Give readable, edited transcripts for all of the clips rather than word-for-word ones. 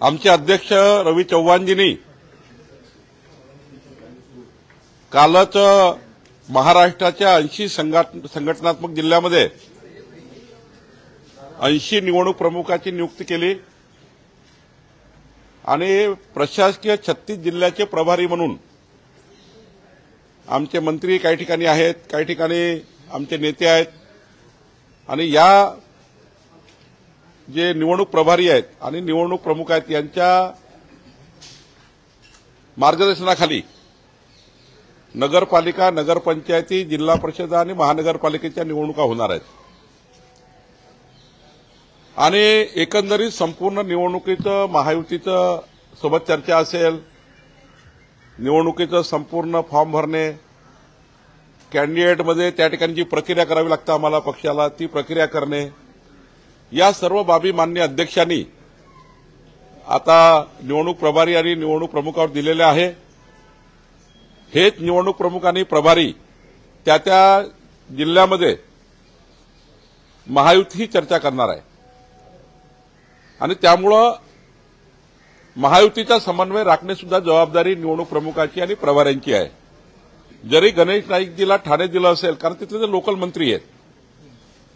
आमचे अध्यक्ष रवी चव्हाणजींनी कालच महाराष्ट्राच्या 80 संघटनात्मक जिल्ह्यामध्ये 80 निवडणूक प्रमुखाची नियुक्ती केली आणि प्रशासकीय 36 जिल्ह्याचे प्रभारी म्हणून आमचे मंत्री काही ठिकाणी आहेत, काही ठिकाणी आमचे नेते आहेत आणि या जे निवडणूक प्रभारी आहेत आणि निवडणूक प्रमुख आहेत यांच्या मार्गदर्शनाखाली नगरपालिका, नगरपंचायती, जिल्हा परिषद आणि महानगरपालिकेच्या निवडणुका होणार आहेत आणि एकंदरीत संपूर्ण निवडणुकीचं महायुतीचं सोबत चर्चा असेल, निवडणुकीचं संपूर्ण फॉर्म भरणे, कॅन्डिडेटमध्ये त्या ठिकाणी जी प्रक्रिया करावी लागते आम्हाला पक्षाला ती प्रक्रिया करणे, या सर्व बाबी माननीय अध्यक्षांनी आता निवडणूक प्रभारी आणि निवडणूक प्रमुखावर दिलेले आहे। हेच निवडणूक प्रमुख आणि प्रभारी त्या जिल्ह्यामध्ये महायुती चर्चा करणार आहे आणि त्यामुळं महायुतीचा समन्वय राखणे सुद्धा जबाबदारी निवडणूक प्रमुखाची आणि प्रभाऱ्यांची आहे। जरी गणेश नाईकजीला ठाणे दिलं असेल कारण तिथले ते लोकल मंत्री आहेत,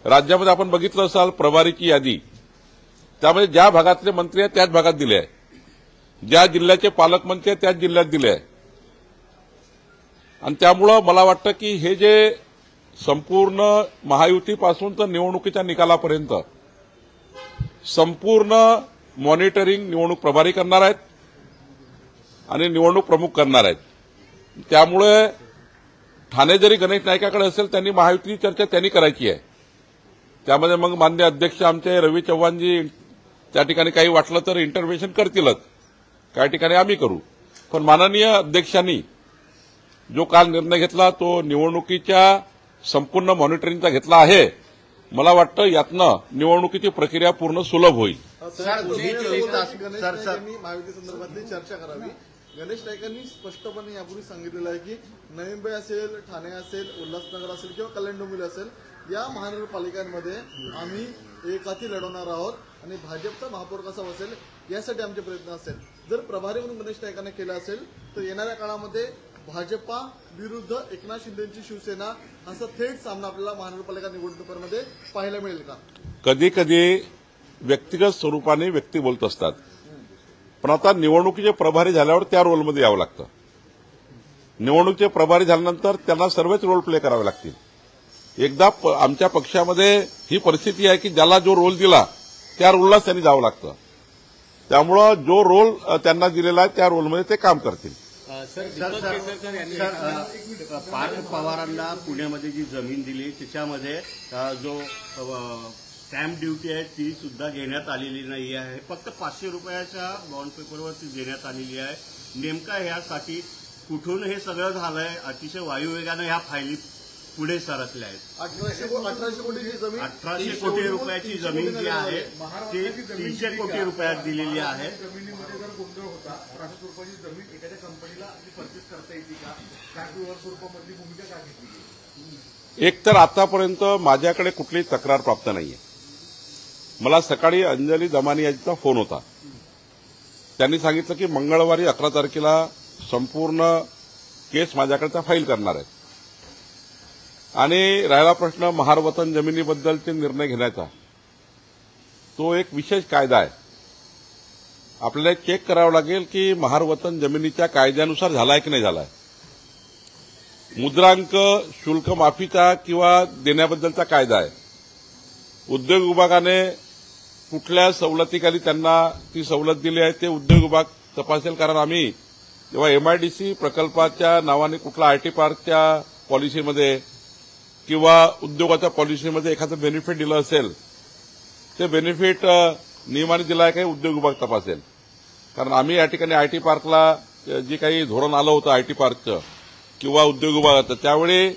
राज्यामध्ये आपण बघितलं असाल प्रभारीची यादी, त्यामध्ये ज्या भागातले मंत्री आहेत त्याच भागात दिले आहे, ज्या जिल्ह्याचे पालकमंत्री आहेत त्याच जिल्ह्यात दिले आहे आणि त्यामुळं मला वाटतं की हे जे संपूर्ण महायुतीपासून तर निवडणुकीच्या निकालापर्यंत संपूर्ण मॉनिटरिंग निवडणूक प्रभारी करणार आहेत आणि निवडणूक प्रमुख करणार आहेत। त्यामुळे ठाणे जरी गणेश नाईकाकडे असेल त्यांनी महायुतीची चर्चा त्यांनी करायची आहे, त्यामध्ये मग माननीय अध्यक्ष आमचे रवी चव्हाणजी त्या ठिकाणी काही वाटलं तर इंटरव्हेन्शन करतीलच, काही ठिकाणी आम्ही करू। पण माननीय अध्यक्षांनी जो काल निर्णय घेतला तो निवडणुकीच्या संपूर्ण मॉनिटरिंगचा घेतला आहे। मला वाटतं यातनं निवडणुकीची प्रक्रिया पूर्ण सुलभ होईल। महायुती संदर्भातली चर्चा करावी। गणेश नाईकांनी स्पष्टपणे यापूर्वी सांगितलेलं आहे की नवी मुंबई असेल, ठाणे असेल, उल्हासनगर असेल किंवा कल्याण डोंबिवली असेल या महानगरपालिकांमध्ये आम्ही एकाठी लढवणार आहोत आणि भाजपचा महापौर कसा बसेल यासाठी आमचे प्रयत्न असेल। जर प्रभारी म्हणून गणेश नाईकांना केलं असेल तर येणाऱ्या काळामध्ये भाजपा विरुद्ध एकनाथ शिंदेची शिवसेना असा थेट सामना आपल्याला महानगरपालिका निवडणुकांमध्ये पाहायला मिळेल का? कधी कधी व्यक्तिगत स्वरूपाने व्यक्ती बोलत असतात, पण आता निवडणुकीचे प्रभारी झाल्यावर त्या रोलमध्ये यावं लागतं। निवडणुकीचे प्रभारी झाल्यानंतर त्यांना सर्वच रोल प्ले करावे लागतील। एकदा आमच्या पक्षामध्ये ही परिस्थिती आहे की ज्याला जो रोल दिला त्या रोललाच त्यांनी जावं लागतं, त्यामुळं जो रोल त्यांना दिलेला आहे त्या रोलमध्ये ते काम करतील। पार्थ पवारांना पुण्यामध्ये जी जमीन दिली त्याच्यामध्ये जो स्टॅम्प ड्युटी आहे ती सुद्धा घेण्यात आलेली नाही आहे, फक्त 500 रुपयाच्या बॉन्ड पेपरवरती देण्यात आलेली आहे। नेमका यासाठी कुठून हे सगळं झालंय? अतिशय वायुवेगानं ह्या फायली पुढे सरकल्या आहेत। 1800 कोटी रुपयाची जमीन जी आहे ती 300 कोटी रुपयात दिलेली आहे। जमिनीमध्ये जर गोंधळ होता, 1800 रुपयाची जमीन एखाद्या कंपनीला परचेस करता येते का? स्वरूपामधली भूमिका का घेतली? एक तर आतापर्यंत माझ्याकडे कुठलीही तक्रार प्राप्त नाहीये। मला सकाळी अंजली दमानी यांचा फोन होता, त्यांनी सांगितलं की मंगळवारी 11 तारखेला संपूर्ण केस माझ्याकडे फाईल करणार आहेत आणि राहिला प्रश्न महारवतन जमिनीबद्दलचे निर्णय घेण्याचा, तो एक विशेष कायदा आहे। आपल्याला चेक करावं लागेल की महारवतन जमिनीच्या कायद्यानुसार झालाय की नाही झालाय। मुद्रांक शुल्क माफीचा किंवा देण्याबद्दलचा कायदा आहे। उद्योग विभागाने कुठल्या सवलतीखाली त्यांना ती सवलत दिली आहे ते उद्योग विभाग तपासेल, कारण आम्ही जेव्हा MIDC प्रकल्पाच्या नावाने कुठला आयटी पार्कच्या पॉलिसीमध्ये किंवा उद्योगाच्या पॉलिसीमध्ये एखादं बेनिफिट दिलं असेल ते बेनिफिट नियमाने दिलं आहे काही उद्योग विभाग तपासेल, कारण आम्ही या ठिकाणी आयटी पार्कला जे काही धोरण आलं होतं आयटी पार्कचं किंवा उद्योग विभागाचं, त्यावेळी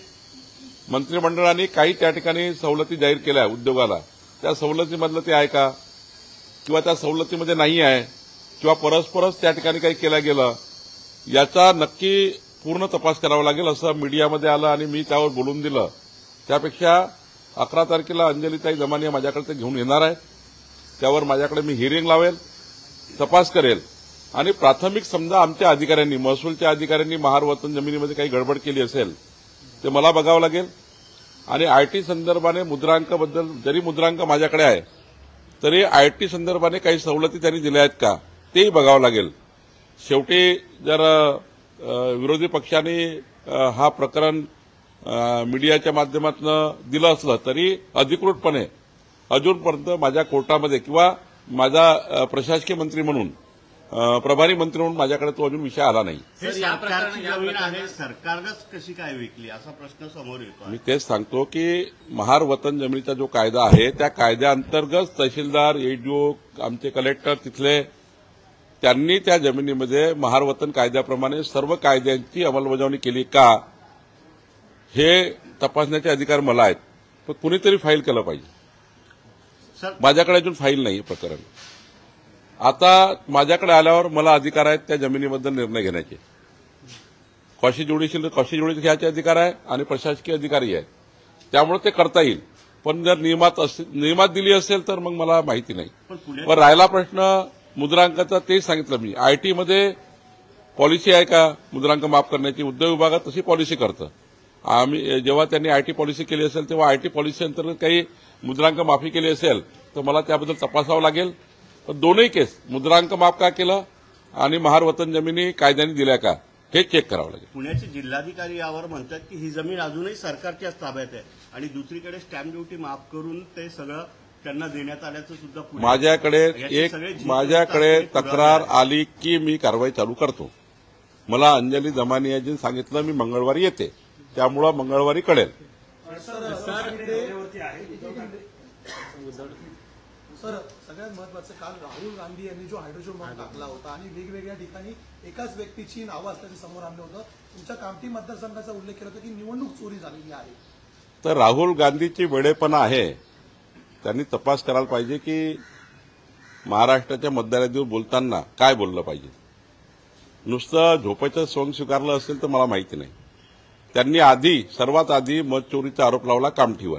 मंत्रिमंडळाने काही त्या ठिकाणी सवलती जाहीर केल्या उद्योगाला, त्या सवलतीमधलं ते आहे का किंवा त्या सवलतीमध्ये नाही आहे किंवा परस्परच त्या ठिकाणी काही केलं गेलं याचा नक्की पूर्ण तपास करावा लागेल असं मीडियामध्ये आलं आणि मी त्यावर बोलून दिलं। त्यापेक्षा 11 तारखेला अंजलीताई दमानिया माझ्याकडे ते घेऊन येणार आहेत, त्यावर माझ्याकडे मी हिअरिंग लावेल तपास करेल आणि प्राथमिक समजा आमच्या अधिकाऱ्यांनी, महसूलच्या अधिकाऱ्यांनी महार वतन जमिनीमध्ये काही गडबड केली असेल ते मला बघावं लागेल. आणि आयटी संदर्भाने मुद्रांकाबद्दल, जरी मुद्रांक माझ्याकडे आहे तरी आयटी संदर्भाने काही सवलती त्यांनी दिल्या आहेत का तेही बघावं लागेल. शेवटी जर विरोधी पक्षाने हा प्रकरण मीडियाच्या माध्यमातून दिलं असलं तरी अधिकृतपणे अजूनपर्यंत माझ्या कोर्टामध्ये किंवा माझा प्रशासकीय मंत्री म्हणून, प्रभारी मंत्री म्हणून माझ्याकडे तो अजून विषय आला नाही. हे सरकारची जमीन आहे, सरकारनंच कशी काय विकली असा प्रश्न समोर येतो. मी तेच सांगतो की महार वतन जमिनीचा जो कायदा आहे त्या कायद्याअंतर्गत तहसीलदार, एडीओ, आमचे कलेक्टर तिथले त्यांनी त्या जमिनीमध्ये महार वतन कायद्याप्रमाणे सर्व कायद्यांची अंमलबजावणी केली का हे तपासण्याचे अधिकार मला आहेत. पण कुणीतरी फाईल केलं पाहिजे. माझ्याकडे अजून फाईल नाही प्रकरण. आता माझ्याकडे आल्यावर मला अधिकार आहेत त्या जमिनीबद्दल निर्णय घेण्याचे. कॉशी जोडीचे घ्यायचे अधिकार आहे आणि प्रशासकीय अधिकारी आहेत, त्यामुळे ते करता येईल. पण जर नियमात दिली असेल तर मग मला माहिती नाही. पण राहिला प्रश्न मुद्रांकाचा, तेच सांगितलं मी. आयटीमध्ये पॉलिसी आहे का मुद्रांक माफ करण्याची? उद्योग विभागात तशी पॉलिसी करतं. आम्ही जेव्हा त्यांनी आयटी पॉलिसी केली असेल तेव्हा आयटी पॉलिसी अंतर्गत काही मुद्रांक माफी केली असेल तर मला त्याबद्दल तपासावं लागेल. पण दोनही केस मुद्रांक माफ का केलं आणि महार वतन जमिनी कायद्याने दिल्या का हे चेक करावं लागेल. पुण्याचे जिल्हाधिकारी यावर म्हणतात की ही जमीन अजूनही सरकारच्याच ताब्यात आहे आणि दुसरीकडे स्टॅम्प ड्युटी माफ करून ते सगळं त्यांना देण्यात आल्याचं सुद्धा माझ्याकडे तक्रार आली की मी कारवाई चालू करतो. मला अंजली दमानियाजींनी सांगितलं मी मंगळवारी येते, त्यामुळं मंगळवारी कळेल. सर, सगळ्यात महत्वाचं, काल राहुल गांधी यांनी जो हायड्रोजन बॉम्ब टाकला होता आणि वेगवेगळ्या ठिकाणी एकाच व्यक्तीची नावं असल्याचं समोर आणलं होतं. तुमच्या कामठी मतदारसंघाचा उल्लेख केला होता की निवडणूक चोरी झालेली आहे. तर राहुल गांधीची वेडेपणा आहे. त्यांनी तपास करायला पाहिजे की महाराष्ट्राच्या मतदारांवर बोलताना काय बोललं पाहिजे. नुसतं झोपेचं सोंग स्वीकारलं असेल तर मला माहिती नाही. त्यांनी सर्वात आधी मत चोरीचा आरोप लावला कामठीवर.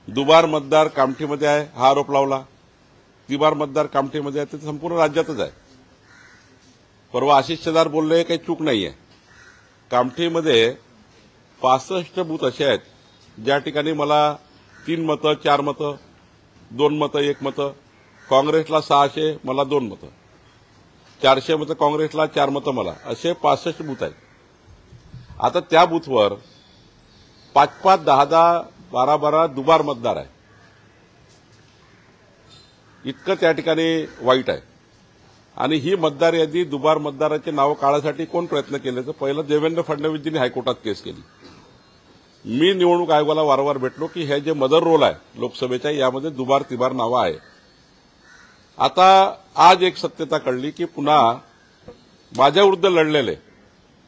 दुबार मतदार कामठीमध्ये आहे हा आरोप लावला. तिबार मतदार कामठीमध्ये आहे ते संपूर्ण राज्यातच आहे. परवा आशिष शेलार बोलले काही चूक नाहीये. कामठीमध्ये 65 बूथ असे आहेत ज्या ठिकाणी मला 3 मतं, 4 मतं, 2 मतं, 1 मतं, काँग्रेसला 600, मला 2 मतं, 400 मतं काँग्रेसला, 4 मतं मला, असे 65 बूथ आहेत. आता त्या बूथवर 5-5, 10-10, 12-12 दुबार मतदार आहे. इतकं त्या ठिकाणी वाईट आहे. आणि ही मतदार यादी, दुबार मतदाराची नावं काढण्यासाठी कोण प्रयत्न केले तर पहिलं देवेंद्र फडणवीसजींनी हायकोर्टात केस केली. मी निवडणूक आयोगाला वारंवार भेटलो की हे जे मदर रोल आहे लोकसभेच्या यामध्ये दुबार तिबार नावं आहे. आता आज एक सत्यता कळली की पुन्हा माझ्याविरुद्ध लढलेले,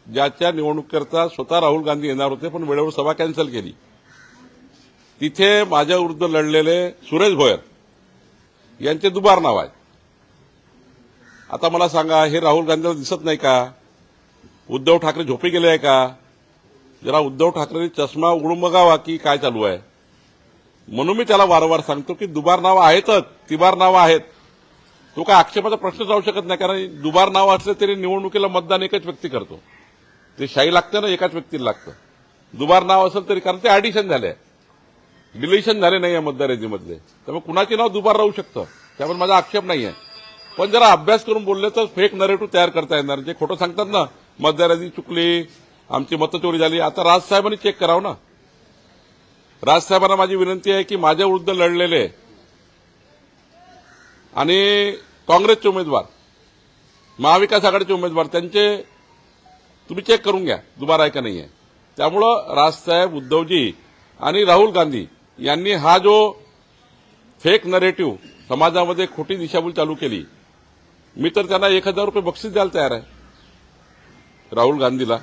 ज्याच्या निवडणुकीकरता स्वतः राहुल गांधी येणार होते पण वेळेवर सभा कॅन्सल केली, तिथे माझ्याविरुद्ध लढलेले सुरेश भोयर यांचे दुबार नाव आहे. आता मला सांगा, हे राहुल गांधीला दिसत नाही का? उद्धव ठाकरे झोपी गेले आहे का? जरा उद्धव ठाकरेंनी चष्मा उघडून बघावा की काय चालू आहे. म्हणून मी त्याला वारंवार सांगतो की दुबार नावं आहेतच, तिबार नावं आहेत. तो काय आक्षेपाचा प्रश्नच राहू शकत नाही, कारण दुबार नावं असले तरी निवडणुकीला मतदान एकच व्यक्ती करतो. ते शाही लागतं ना, एकाच व्यक्तीला लागतं. दुबार नाव असेल तरी, कारण ते ॲडिशन झाले, डिलिशन झाले नाही या मतदार यादीमधले, त्यामुळे कुणाचे नाव दुबार राहू शकतं. त्यामुळे माझा आक्षेप नाही आहे. पण जरा अभ्यास करून बोलले तर फेक नरेटिव्ह तयार करता येणार. जे खोटं सांगतात ना, मतदार यादी चुकली, आमची मतचोरी झाली. आता राजसाहेबांनी चेक करावं ना. राजसाहेबांना माझी विनंती आहे की माझ्या विरुद्ध लढलेले आणि काँग्रेसचे उमेदवार, महाविकास आघाडीचे उमेदवार, त्यांचे तुम्ही चेक करून घ्या दुबार आहे का नाही आहे. त्यामुळं राजसाहेब, उद्धवजी आणि राहुल गांधी यांनी हा जो फेक नरेटिव्ह समाजामध्ये खोटी दिशाभूल चालू केली, मी तर त्यांना 1000 रुपये बक्षीस द्यायला तयार आहे. राहुल गांधीला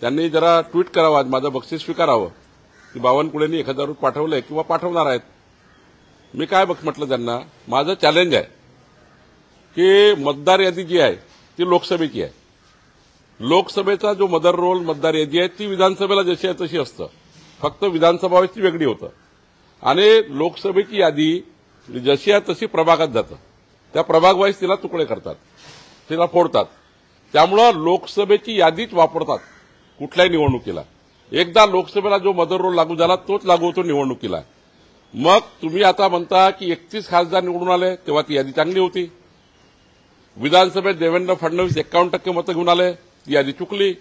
त्यांनी जरा ट्विट करावं, माझं बक्षीस स्वीकारावं की बावनकुळेंनी 1000 रुपये पाठवले किंवा पाठवणार आहेत. मी काय म्हटलं त्यांना, माझं चॅलेंज आहे की मतदार यादी जी आहे ती लोकसभेची आहे. लोकसभेचा जो मदर रोल मतदार यादी आहे ती विधानसभेला जशी आहे तशी असतं, फक्त विधानसभा ती वेगळी होतं. आणि लोकसभेची यादी जशी आहे तशी प्रभागात जातं. त्या प्रभाग वाईज तिला तुकडे करतात, तिला फोडतात. त्यामुळं लोकसभेची यादीच वापरतात कुठल्याही निवडणुकीला. एकदा लोकसभेला जो मदर रोल लागू झाला तोच लागू होतो निवडणुकीला. मग तुम्ही आता म्हणता की 31 खासदार निवडून आले, तेव्हा ती यादी चांगली होती. विधानसभेत देवेंद्र फडणवीस 51% मतं घेऊन आले, ती यादी चुकली.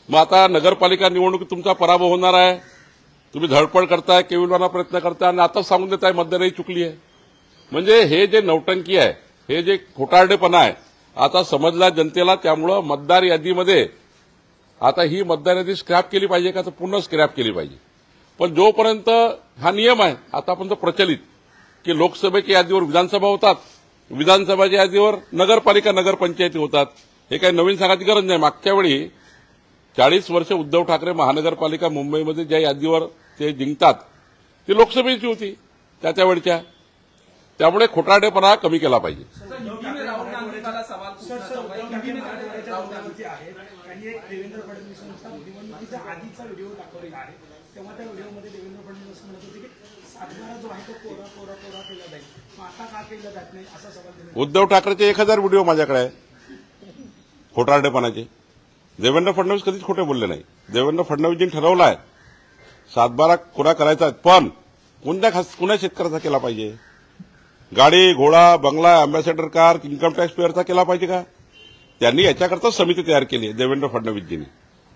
मग आता नगरपालिका निवडणुकीत तुमचा पराभव होणार आहे, तुम्ही धडपड करताय, केविलवाना प्रयत्न करताय आणि आता सांगून देताय मतदारही चुकली आहे. म्हणजे हे जे नौटंकी आहे, हे जे खोटारडेपणा आहे, आता समजला जनतेला. त्यामुळं मतदार यादीमध्ये आता ही मतदार यादी स्क्रॅप केली पाहिजे का, तर पुन्हा स्क्रॅप केली पाहिजे. पण जोपर्यंत हा नियम आहे आतापर्यंत प्रचलित की लोकसभेच्या यादीवर विधानसभा होतात, विधानसभाच्या यादीवर नगरपालिका नगरपंचायती होतात, हे काही नवीन सांगायची गरज नाही. मागच्या वेळी 40 वर्ष उद्धव ठाकरे महानगरपालिका मुंबईमध्ये ज्या यादीवर ते जिंकतात ती लोकसभेची होती त्या वेळच्या. त्यामुळे खोटारडेपणा कमी केला पाहिजे. त्यांनी एक देवेंद्र फडणवीसांचा निवडणुकीच्या आधीचा व्हिडिओ दाखवलेला आहे. तेव्हा त्या व्हिडिओमध्ये देवेंद्र फडणवीस म्हणत होते की सातबारा जो आहे तो कोरा कोरा कोरा केला जाईल. मग आता का केलं जात नाही असा सवाल उद्धव ठाकरेचे 1000 व्हिडिओ माझ्याकडे आहे खोटारडेपणाचे. देवेंद्र फडणवीस कधीच खोटे बोलले नाही. देवेंद्र फडणवीसजींनी ठरवलं आहे सातबारा कोरा करायचा, पण कुणा शेतकऱ्याचा केला पाहिजे? गाडी, घोडा, बंगला, अँबॅसेडर कार, इन्कम टॅक्स पेअरचा केला पाहिजे का? त्यांनी याच्याकरता समिती तयार केली आहे देवेंद्र फडणवीसजींनी.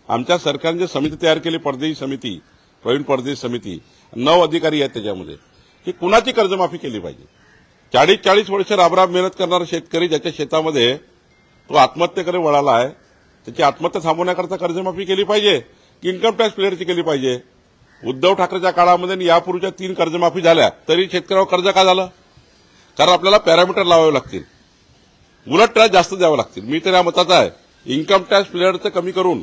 आमच्या सरकारने जे समिती तयार केली, परदेशी समिती, प्रवीण परदेशी समिती, 9 अधिकारी आहेत त्याच्यामध्ये, की कुणाची कर्जमाफी केली पाहिजे. 40-40 वर्ष राबराब मेहनत करणारा शेतकरी ज्याच्या शेतामध्ये तो आत्महत्येकडे वळाला आहे, त्याची आत्महत्या थांबवण्याकरता कर्जमाफी केली पाहिजे की इन्कम टॅक्स पेअरची केली पाहिजे? उद्धव ठाकरेच्या काळामध्ये आणि यापूर्वीच्या 3 कर्जमाफी झाल्या, तरी शेतकऱ्यावर कर्ज का झालं? कारण आपल्याला पॅरामीटर लावावे लागतील, उलट टॅक्स जास्त द्यावं लागतील. मी तर या मताचा आहे इन्कम टॅक्स प्लेअरचं कमी करून.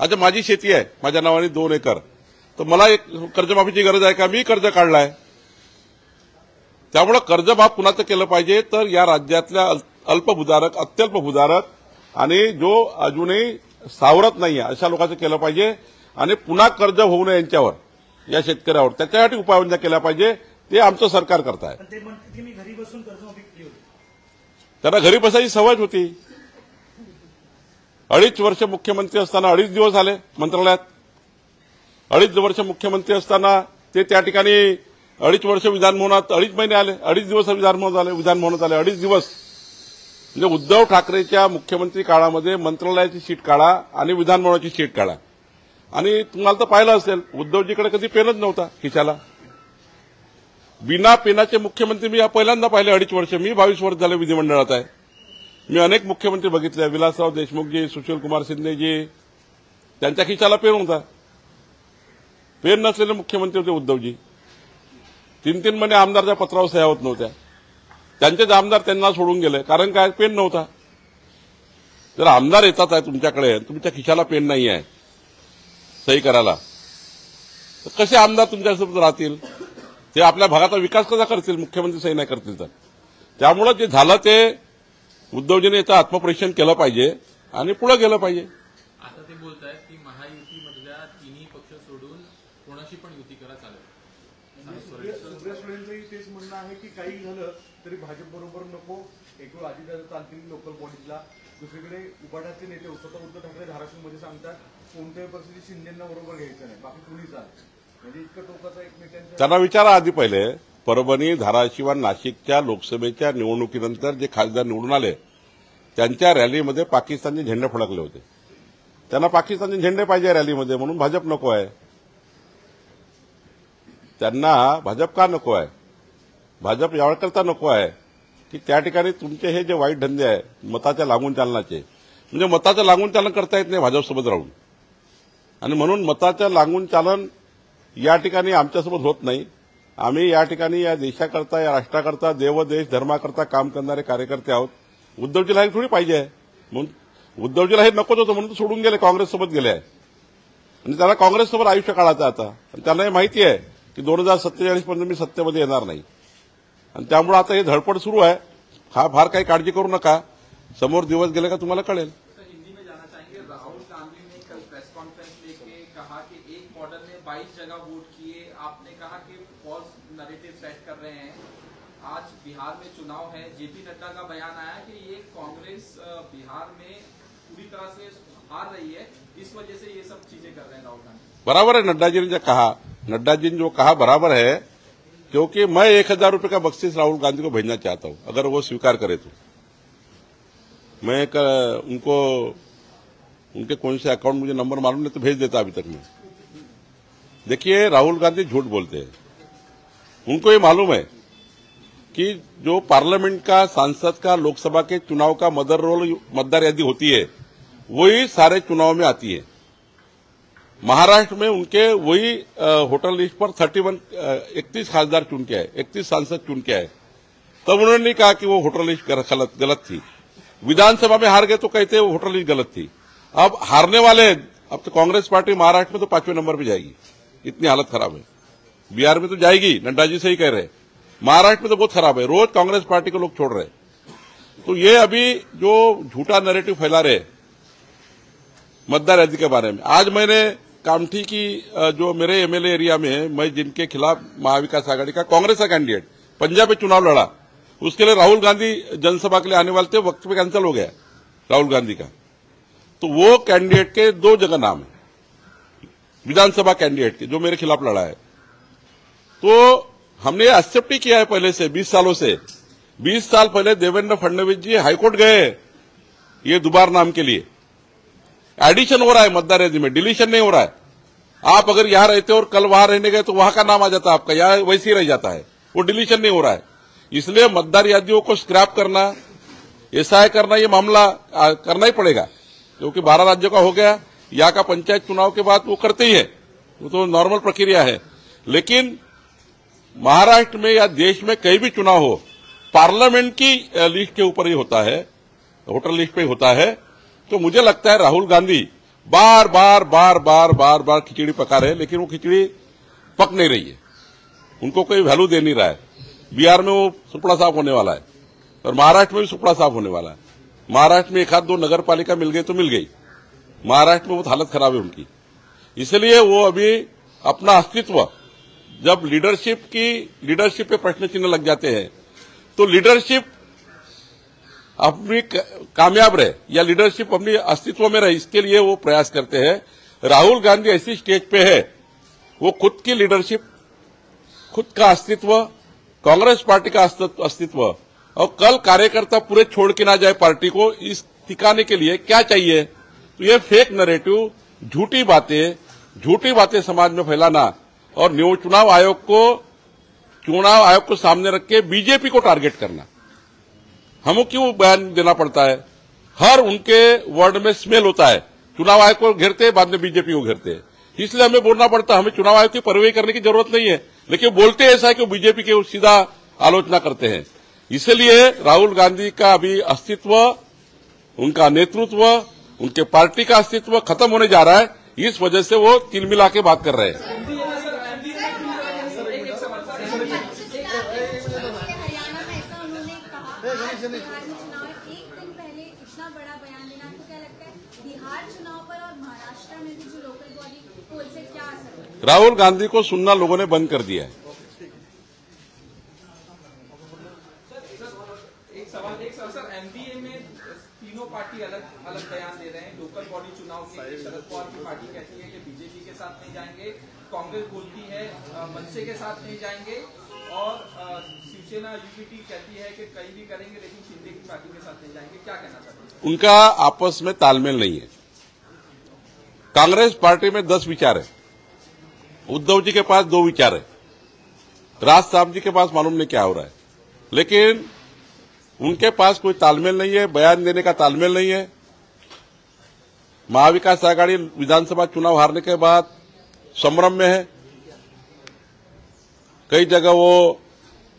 आता माझी शेती आहे, माझ्या नावाने 2 एकर, तर मला एक कर्जमाफीची गरज आहे का? मी कर्ज काढलाय. त्यामुळे कर्जमाफ कुणाचं केलं पाहिजे, तर या राज्यातल्या अल्पभूधारक, अत्यल्पभूधारक आणि जो अजूनही सावरत नाहीये अशा लोकांचं केलं पाहिजे. आणि पुन्हा कर्ज होऊ नये यांच्यावर, या शेतकऱ्यावर, त्याच्यासाठी उपाययोजना केल्या पाहिजे. ते आमचं सरकार करत आहे. ते म्हणतात की मी घरी बसून कर्जमाफी केली होती. त्यांना घरी बसायची सवय होती. 2.5 वर्ष मुख्यमंत्री असताना 2.5 दिवस आले मंत्रालयात. 2.5 वर्ष मुख्यमंत्री असताना ते त्या ठिकाणी 2.5 वर्ष विधानभवनात 2.5 महिने आले, 2.5 दिवस विधानभवनात आले 2.5 दिवस. म्हणजे उद्धव ठाकरेच्या मुख्यमंत्री काळामध्ये मंत्रालयाची शीट काढा आणि विधानभवनाची शीट काढा. आणि तुम्हाला तर पाहिलं असेल उद्धवजीकडे कधी पेनच नव्हता खिशाला. बिना पेनाचे मुख्यमंत्री मी पहिल्यांदा पाहिले 2.5 वर्ष. मी 22 वर्ष झाले विधिमंडळात आहे. मी अनेक मुख्यमंत्री बघितले, विलासराव देशमुखजी, सुशीलकुमार शिंदेजी, त्यांच्या खिशाला पेन होता. पेन नसलेले मुख्यमंत्री होते उद्धवजी. 3-3 महिने आमदारच्या पत्रावर सह्या होत नव्हत्या. त्यांचेच आमदार त्यांना सोडून गेले, कारण काय? पेन नव्हता. जर आमदार येतात आहे तुमच्याकडे, तुमच्या खिशाला पेन नाही आहे सही करायला, तर कसे आमदार तुमच्यासोबत राहतील? ते आपल्या भागाचा विकास कसा करतील मुख्यमंत्री सही नाही करतील तर? त्यामुळे जे झालं ते उद्धवजीने याचं आत्मपरीक्षण केलं पाहिजे आणि पुढे गेलं पाहिजे. आता ते बोलत आहेत की महायुतीमधल्या 3 पक्ष सोडून कोणाशी पण युती करा चालेल. सुप्रिया सुळेंचंही तेच म्हणणं आहे की काही झालं तरी भाजप बरोबर नको, एक वेळ अजितदादा चालतील लोकल बॉडीजला. दुसरीकडे उभाटाचे नेते स्वतः उद्धव ठाकरे धाराशिवमध्ये सांगतात कोणत्याही परिस्थितीत शिंदेंना बरोबर घ्यायचं नाही, बाकी कुणी चालेल. म्हणजे इतकं टोकाचा एक नेत्यांचा. त्यांना विचारा आधी पहिले, परभणी, धाराशिव आणि नाशिकच्या लोकसभेच्या निवडणुकीनंतर जे खासदार निवडून आले त्यांच्या रॅलीमध्ये पाकिस्तानचे झेंडे फडकले होते. त्यांना पाकिस्तानचे झेंडे पाहिजे रॅलीमध्ये, म्हणून भाजप नको आहे. त्यांना भाजप का नको आहे? भाजप याकरता नको आहे की त्या ठिकाणी तुमचे हे जे वाईट धंदे आहे मताच्या लागून चालनाचे, म्हणजे मताचं लागून चालन करता येत नाही भाजपसोबत राहून. आणि म्हणून मताचं लागून चालन या ठिकाणी आमच्यासोबत होत नाही. आम्ही या ठिकाणी या देशाकरता, या राष्ट्राकरता, देव देश धर्माकरता काम करणारे कार्यकर्ते आहोत. उद्धवजीला हे थोडी पाहिजे आहे. म्हणून उद्धवजीला हे नकोच होतं म्हणून सोडून गेले, काँग्रेससोबत गेले आहे. आणि त्याला काँग्रेससोबत आयुष्य काढायचं आता. आणि त्यांना हे माहिती आहे की 2047 पर्यंत मी सत्तेमध्ये येणार नाही. आणि त्यामुळे आता हे धडपड सुरू आहे. हा फार काही काळजी करू नका, समोर दिवस गेले का तुम्हाला कळेल. हिंदी में जाना चाहेंगे, राहुल गांधी ने कल प्रेस कॉन्फ्रेंस लेके कहा कि एक मॉडल में 22 जगह वोट किए. आपने कहा कि फॉल्स नैरेटिव सेट कर रहे हैं. आज बिहार में चुनाव है, जेपी नड्डा का बयान आया कि ये कांग्रेस बिहार में पूरी तरह से हार रही है, इस वजह से ये सब चीजें कर रहे हैं राहुल गांधी। बराबर है नड्डा जी ने जो कहा, नड्डा जी ने जो कहा बराबर है, क्योंकि मैं 1000 रुपये का बख्शीश राहुल गांधी को भेजना चाहता हूं, अगर वो स्वीकार करे तो। मैं उनको उनके कौन से अकाउंट मुझे नंबर मालूम नहीं तो भेज देता अभी तक में। देखिए राहुल गांधी झूठ बोलते हैं, उनको ये मालूम है कि जो पार्लियामेंट का, सांसद का, लोकसभा के चुनाव का मदर रोल मतदार यादी होती है वही सारे चुनाव में आती है। महाराष्ट्र में उनके वही होटल लिस्ट पर 31 खासदार चुन के आए, 31 सांसद चुन के आए। तब उन्होंने नहीं कहा कि वो होटल लिस्ट गलत थी। विधानसभा में हार गए तो कहते वो होटल लिस्ट गलत थी। अब हारने वाले, अब तो कांग्रेस पार्टी महाराष्ट्र में तो 5वें नंबर पे जाएगी, इतनी हालत खराब है। बिहार में तो जाएगी, नड्डा जी सही कह रहे हैं। महाराष्ट्र में तो बहुत खराब है, रोज कांग्रेस पार्टी को लोग छोड़ रहे हैं। तो ये अभी जो झूठा नैरेटिव फैला रहे मतदार यादी के बारे में, आज मैंने कामठी की जो मेरे एमएलए एरिया में है, मैं जिनके खिलाफ महाविकास आघाड़ी का कांग्रेस का कैंडिडेट पंजाब में चुनाव लड़ा, उसके लिए राहुल गांधी जनसभा के लिए आने वाले थे, वक्त पे कैंसिल हो गया राहुल गांधी का। तो वो कैंडिडेट के 2 जगह नाम है, विधानसभा कैंडिडेट के, जो मेरे खिलाफ लड़ा है। तो हमने एक्सेप्ट ही किया है पहले से, 20 सालों से। 20 साल पहले देवेंद्र फडणवीस जी हाईकोर्ट गए ये दोबारा नाम के लिए। एडिशन हो रहा है मतदार यादी में, डिलीशन नहीं हो रहा है। आप अगर यहां रहते और कल वहां रहने गए तो वहां का नाम आ जाता है आपका, यहां वैसे ही रह जाता है, वो डिलीशन नहीं हो रहा है। इसलिए मतदार यादियों को स्क्रैप करना, एसआई करना, ये मामला करना ही पड़ेगा, क्योंकि 12 राज्यों का हो गया। यहाँ का पंचायत चुनाव के बाद वो करते ही है, वो तो नॉर्मल प्रक्रिया है। लेकिन महाराष्ट्र में या देश में कहीं भी चुनाव हो, पार्लियामेंट की लिस्ट के ऊपर ही होता है, वोटर लिस्ट पे ही होता है। तो मुझे लगता है राहुल गांधी बार बार खिचड़ी पका रहे हैं, लेकिन वो खिचड़ी पक नहीं रही है, उनको कोई वैल्यू दे नहीं रहा है। बिहार में वो सुपड़ा साफ होने वाला है और महाराष्ट्र में भी सुपड़ा साफ होने वाला है। महाराष्ट्र में 1-2 नगर पालिका मिल गई तो मिल गई, महाराष्ट्र में बहुत हालत खराब है उनकी। इसलिए वो अभी अपना अस्तित्व, जब लीडरशिप पे प्रश्न चिन्ह लग जाते हैं तो लीडरशिप अपनी कामयाब रहे या लीडरशिप अपनी अस्तित्व में रहे, इसके लिए वो प्रयास करते हैं। राहुल गांधी ऐसी स्टेज पे है, वो खुद की लीडरशिप, खुद का अस्तित्व, कांग्रेस पार्टी का अस्तित्व, और कल कार्यकर्ता पूरे छोड़ के ना जाए पार्टी को, इस ठिकाने के लिए क्या चाहिए? तो ये फेक नैरेटिव, झूठी बातें समाज में फैलाना और चुनाव आयोग को सामने रख के बीजेपी को टारगेट करना, हमें क्यों बयान देना पड़ता है? हर उनके वर्ड में स्मेल होता है, चुनाव आयोग को घेरते हैं, बाद में बीजेपी को घेरते हैं, इसलिए हमें बोलना पड़ता है। हमें चुनाव आयोग की पैरवी करने की जरूरत नहीं है, लेकिन बोलते ऐसा है कि बीजेपी के सीधा आलोचना करते हैं। इसलिए राहुल गांधी का अभी अस्तित्व, उनका नेतृत्व, उनके पार्टी का अस्तित्व खत्म होने जा रहा है। इस वजह से वो तिल मिला के बात कर रहे हैं। राहुल गांधी को सुनना लोगों ने बंद कर दिया है। एक सवाल एमबीए में तीनों पार्टी अलग अलग बयान दे रहे हैं। लोकल बॉडी चुनाव के लिए शरद पवार की पार्टी कहती है कि बीजेपी के साथ नहीं जाएंगे, कांग्रेस बोलती है मनसे के साथ नहीं जाएंगे, और शिवसेना यूपीटी कहती है कि कहीं भी करेंगे लेकिन शिंदे की पार्टी के साथ नहीं जाएंगे। क्या कहना चाहते हैं? उनका आपस में तालमेल नहीं है। कांग्रेस पार्टी में 10 विचार है, उद्धव जी के पास 2 विचार है, राज साहब जी के पास मालूम नहीं क्या हो रहा है, लेकिन उनके पास कोई तालमेल नहीं है, बयान देने का तालमेल नहीं है। महाविकास आघाड़ी विधानसभा चुनाव हारने के बाद संभ्रम में है, कई जगह वो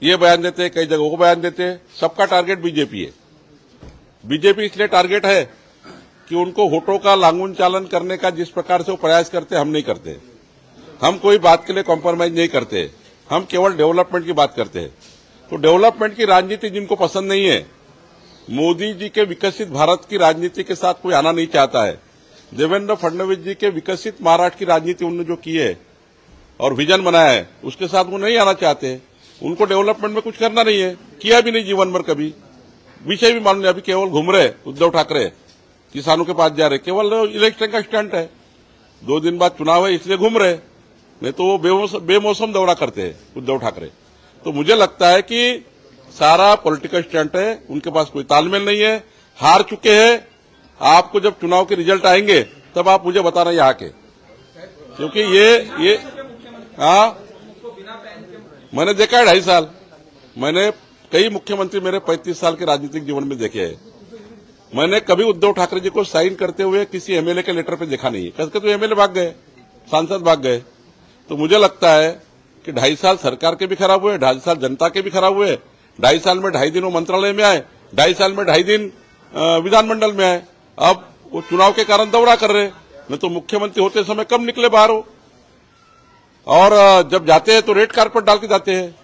ये बयान देते हैं, कई जगह वो बयान देते हैं। सबका टारगेट बीजेपी है। बीजेपी इसलिए टारगेट है कि उनको वोटों का लांगून चालन करने का जिस प्रकार से वो प्रयास करते हम नहीं करते। हम कोई बात के लिए कॉम्प्रोमाइज नहीं करते, हम केवल डेवलपमेंट की बात करते हैं। तो डेवलपमेंट की राजनीति जिनको पसंद नहीं है, मोदी जी के विकसित भारत की राजनीति के साथ कोई आना नहीं चाहता है। देवेंद्र फडणवीस जी के विकसित महाराष्ट्र की राजनीति उन्होंने जो की है और विजन बनाया है, उसके साथ वो नहीं आना चाहते। उनको डेवलपमेंट में कुछ करना नहीं है, किया भी नहीं जीवन भर कभी, विषय भी मालूम नहीं, अभी केवल घूम रहे उद्धव ठाकरे, किसानों के पास जा रहे, केवल इलेक्शन का स्टंट है, 2 दिन बाद चुनाव है इसलिए घूम रहे, नहीं तो वो बेमौसम दौरा करते हैं उद्धव ठाकरे। तो मुझे लगता है कि सारा पॉलिटिकल स्टंट है, उनके पास कोई तालमेल नहीं है, हार चुके हैं। आपको जब चुनाव के रिजल्ट आएंगे तब आप मुझे बताना यहाँ के, क्योंकि ये मैंने देखा है 2.5 साल, मैंने कई मुख्यमंत्री मेरे 35 साल के राजनीतिक जीवन में देखे हैं। मैंने कभी उद्धव ठाकरे जी को साइन करते हुए किसी एमएलए के लेटर पे देखा नहीं है, कसके तो एमएलए भाग गए, सांसद भाग गए। तो मुझे लगता है कि 2.5 साल सरकार के भी खराब हुए, 2.5 साल जनता के भी खराब हुए। 2.5 साल में 2.5 दिन वो मंत्रालय में आए, 2.5 साल में 2.5 दिन विधानमंडल में आए। अब वो चुनाव के कारण दौरा कर रहे, नहीं तो मुख्यमंत्री होते समय कम निकले बाहर हो, और जब जाते हैं तो रेड कारपेट डाल के जाते हैं,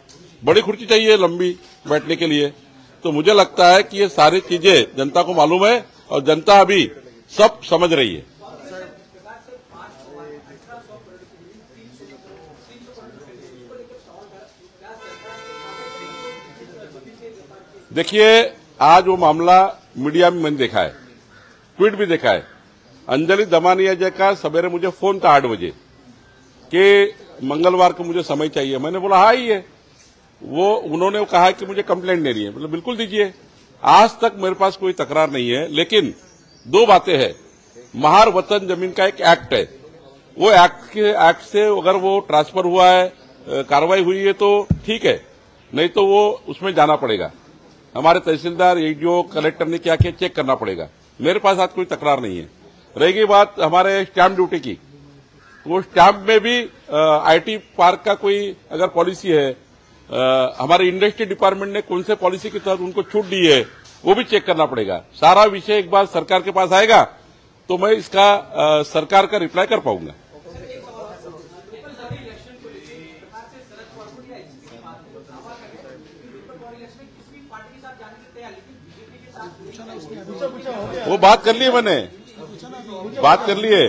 बड़ी कुर्सी चाहिए लंबी बैठने के लिए। तो मुझे लगता है कि ये सारी चीजें जनता को मालूम है और जनता अभी सब समझ रही है। देखिए, आज वो मामला मीडिया में मैंने देखा है, ट्वीट भी देखा है। अंजलि दमानिया जी का सवेरे मुझे फोन था 8 बजे कि मंगलवार को मुझे समय चाहिए। मैंने बोला हाँ ही है। वो उन्होंने कहा कि मुझे कंप्लेंट देनी है, मतलब बिल्कुल दीजिए। आज तक मेरे पास कोई तकरार नहीं है, लेकिन 2 बातें हैं। महार वतन जमीन का एक एक्ट है, वो एक्ट से अगर वो ट्रांसफर हुआ है, कार्रवाई हुई है तो ठीक है, नहीं तो वो उसमें जाना पड़ेगा। हमारे तहसीलदार, एडीओ, कलेक्टर ने क्या किया चेक करना पड़ेगा। मेरे पास आज कोई तकरार नहीं है। रहेगी बात हमारे स्टैंप ड्यूटी की, वो स्टैंप में भी आईटी पार्क का कोई अगर पॉलिसी है, हमारे इंडस्ट्री डिपार्टमेंट ने कौन से पॉलिसी के तहत उनको छूट दी है, वो भी चेक करना पड़ेगा। सारा विषय एक बार सरकार के पास आएगा तो मैं इसका सरकार का रिप्लाई कर पाऊंगा। वो बात कर ली है, मैंने बात कर ली है।